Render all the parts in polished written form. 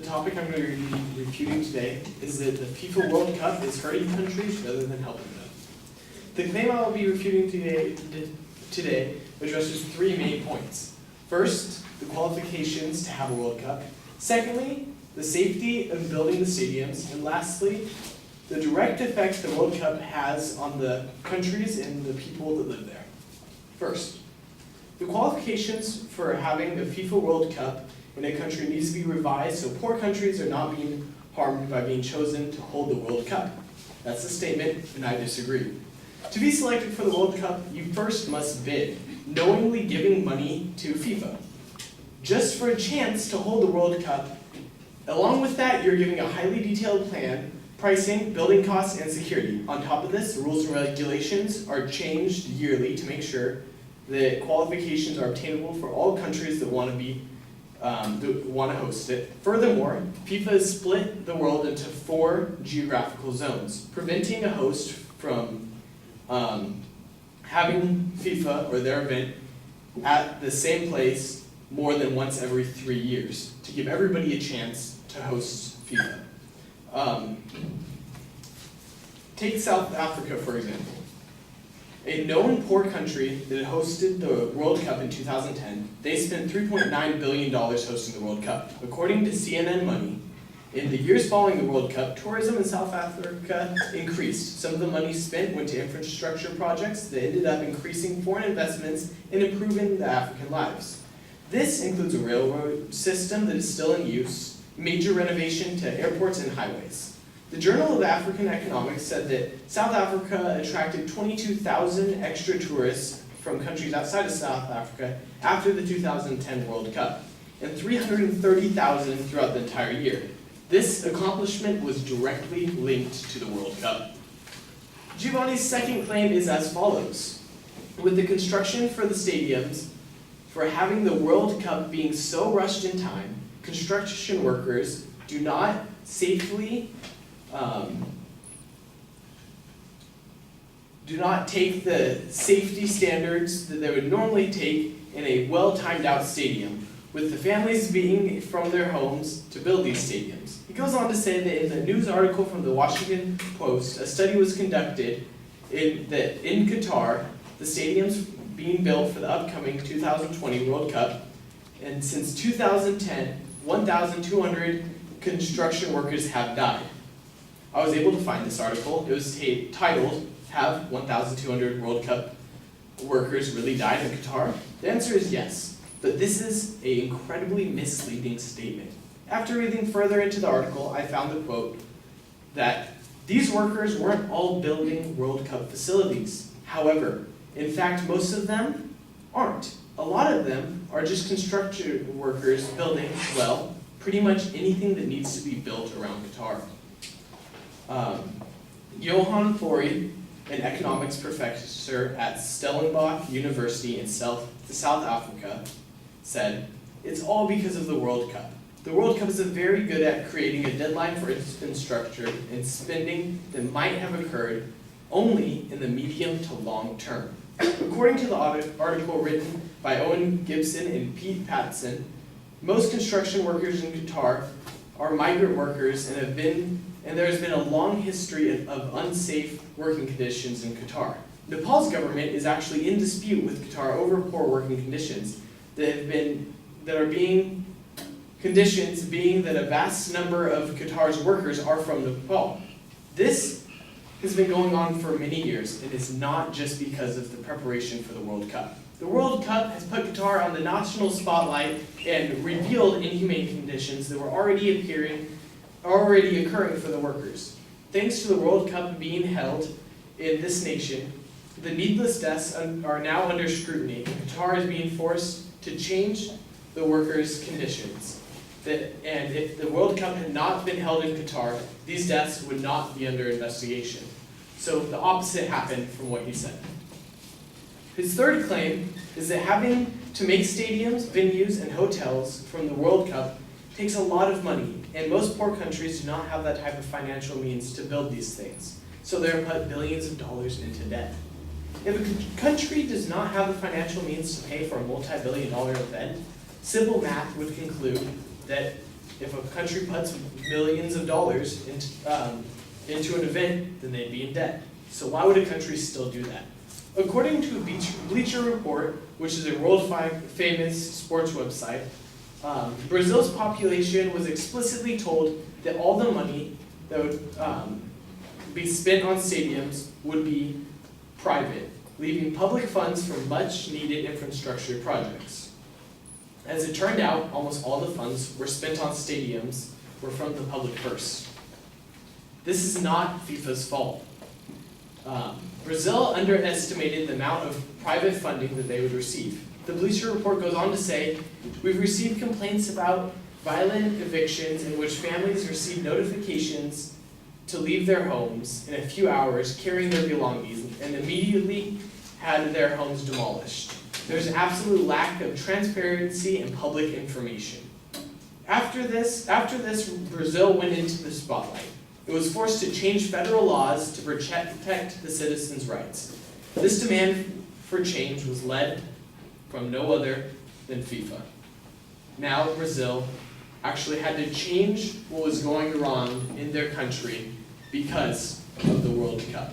topic I'm going to be refuting today is that the FIFA World Cup is hurting countries rather than helping them. The claim I will be refuting today addresses three main points. First, the qualifications to have a World Cup. Secondly, the safety of building the stadiums. And lastly, the direct effect the World Cup has on the countries and the people that live there. First, the qualifications for having a FIFA World Cup in a country needs to be revised so poor countries are not being harmed by being chosen to hold the World Cup. That's the statement, and I disagree. To be selected for the World Cup, you first must bid, knowingly giving money to FIFA, just for a chance to hold the World Cup. Along with that, you're giving a highly detailed plan, pricing, building costs, and security. On top of this, the rules and regulations are changed yearly to make sure that qualifications are obtainable for all countries that want to host it. Furthermore, FIFA has split the world into 4 geographical zones, preventing a host from having FIFA or their event at the same place more than once every 3 years to give everybody a chance to host FIFA. Take South Africa, for example. A known poor country that hosted the World Cup in 2010, they spent $3.9 billion hosting the World Cup. According to CNN Money, in the years following the World Cup, tourism in South Africa increased. Some of the money spent went to infrastructure projects that ended up increasing foreign investments and improving the African lives. This includes a railroad system that is still in use, major renovation to airports and highways. The Journal of African Economics said that South Africa attracted 22,000 extra tourists from countries outside of South Africa after the 2010 World Cup, and 330,000 throughout the entire year. This accomplishment was directly linked to the World Cup. Giovanni's second claim is as follows. With the construction for the stadiums, for having the World Cup being so rushed in time, construction workers do not safely do not take the safety standards that they would normally take in a well-timed out stadium, with the families being from their homes to build these stadiums. He goes on to say that in the news article from the Washington Post, a study was conducted in Qatar, the stadiums being built for the upcoming 2020 World Cup, and since 2010, 1,200 construction workers have died. I was able to find this article. It was titled, "Have 1,200 World Cup workers really died in Qatar?" The answer is yes, but this is an incredibly misleading statement. After reading further into the article, I found the quote that these workers weren't all building World Cup facilities. However, in fact, most of them aren't. A lot of them are just construction workers building, well, pretty much anything that needs to be built around Qatar. Johan Fori, an economics professor at Stellenbosch University in South Africa, said, "It's all because of the World Cup. The World Cup is very good at creating a deadline for infrastructure and spending that might have occurred only in the medium to long term." According to the article written by Owen Gibson and Pete Patson, most construction workers in Qatar are migrant workers and there has been a long history of unsafe working conditions in Qatar. Nepal's government is actually in dispute with Qatar over poor working conditions conditions being that a vast number of Qatar's workers are from Nepal. This has been going on for many years, and it's not just because of the preparation for the World Cup. The World Cup has put Qatar on the national spotlight and revealed inhumane conditions that were already occurring for the workers. Thanks to the World Cup being held in this nation, the needless deaths are now under scrutiny. Qatar is being forced to change the workers' conditions. And if the World Cup had not been held in Qatar, these deaths would not be under investigation. So the opposite happened from what he said. His third claim is that having to make stadiums, venues, and hotels from the World Cup takes a lot of money, and most poor countries do not have that type of financial means to build these things, so they're put billions of dollars into debt. If a country does not have the financial means to pay for a multi-billion-dollar event, simple math would conclude that If a country puts millions of dollars into an event, then they'd be in debt. So why would a country still do that? According to Bleacher Report, which is a world-famous sports website, Brazil's population was explicitly told that all the money that would be spent on stadiums would be private, leaving public funds for much-needed infrastructure projects. As it turned out, almost all the funds were spent on stadiums were from the public purse. This is not FIFA's fault. Brazil underestimated the amount of private funding that they would receive. The Bleacher Report goes on to say, "We've received complaints about violent evictions in which families receive notifications to leave their homes in a few hours carrying their belongings and immediately had their homes demolished. There's an absolute lack of transparency and public information." After this, Brazil went into the spotlight. It was forced to change federal laws to protect the citizens' rights. This demand for change was led from no other than FIFA. Now Brazil actually had to change what was going wrong in their country because of the World Cup.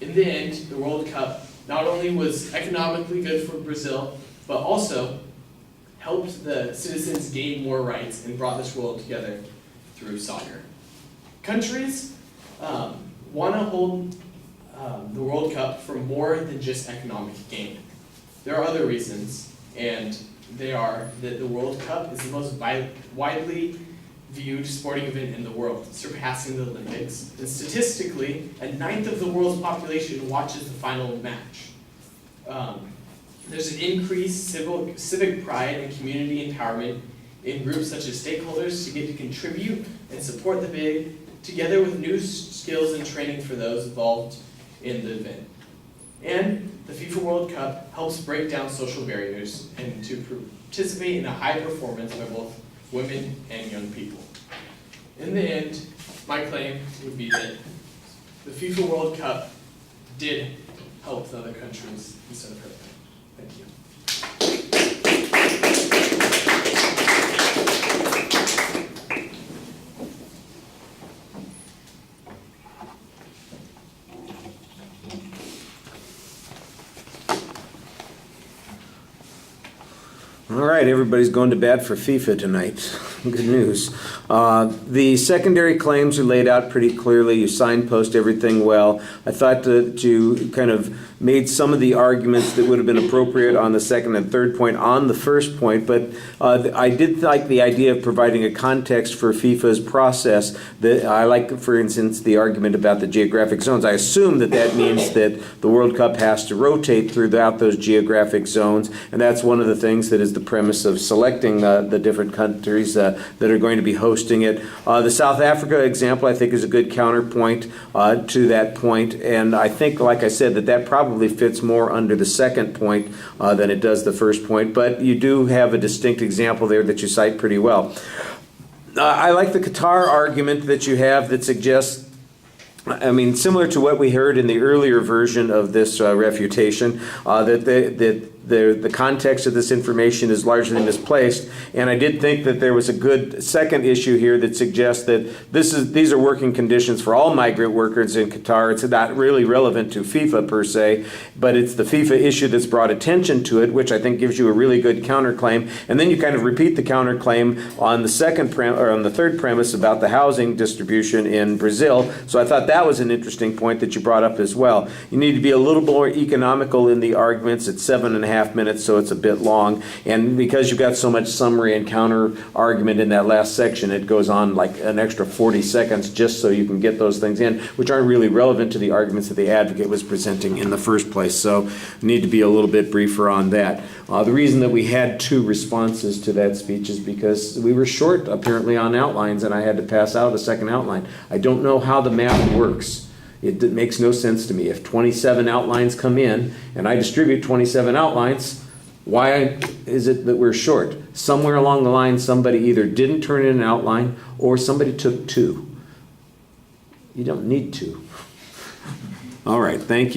In the end, the World Cup not only was economically good for Brazil, but also helped the citizens gain more rights and brought this world together through soccer. Countries want to hold the World Cup for more than just economic gain. There are other reasons, and they are that the World Cup is the most widely viewed sporting event in the world, surpassing the Olympics. And statistically, a ninth of the world's population watches the final match. There's an increased civic pride and community empowerment in groups such as stakeholders to get to contribute and support the bid, together with new skills and training for those involved in the event. And the FIFA World Cup helps break down social barriers and to participate in a high performance by both women and young people. In the end, my claim would be that the FIFA World Cup did help the other countries instead of hurt them. Thank you. All right, everybody's going to bat for FIFA tonight. Good news. The secondary claims are laid out pretty clearly. You signpost everything well. I thought that you kind of made some of the arguments that would have been appropriate on the second and third point on the first point, but I did like the idea of providing a context for FIFA's process. That I like, for instance, the argument about the geographic zones. I assume that that means that the World Cup has to rotate throughout those geographic zones, and that's one of the things that is the premise of selecting the different countries that are going to be hosting it. The South Africa example, I think, is a good counterpoint to that point, and I think, like I said, that probably fits more under the second point than it does the first point, but you do have a distinct example there that you cite pretty well. I like the Qatar argument that you have that suggests, I mean, similar to what we heard in the earlier version of this refutation, that the context of this information is largely misplaced, and I did think that there was a good second issue here that suggests that these are working conditions for all migrant workers in Qatar. It's not really relevant to FIFA per se, but it's the FIFA issue that's brought attention to it, which I think gives you a really good counterclaim. And then you kind of repeat the counterclaim on the on the third premise about the housing distribution in Brazil. So I thought that was an interesting point that you brought up as well. You need to be a little more economical in the arguments. It's 7.5 minutes, so it's a bit long. And because you've got so much summary and counter argument in that last section, it goes on like an extra 40 seconds just so you can get those things in, which aren't really relevant to the arguments that the advocate was presenting in the first place. So you need to be a little bit briefer on that. The reason that we had 2 responses to that speech is because we were short, apparently, on outlines, and I had to pass out a second outline. I don't know how the math works. It makes no sense to me. If 27 outlines come in and I distribute 27 outlines, why is it that we're short? Somewhere along the line, somebody either didn't turn in an outline or somebody took 2. You don't need 2. All right, thank you.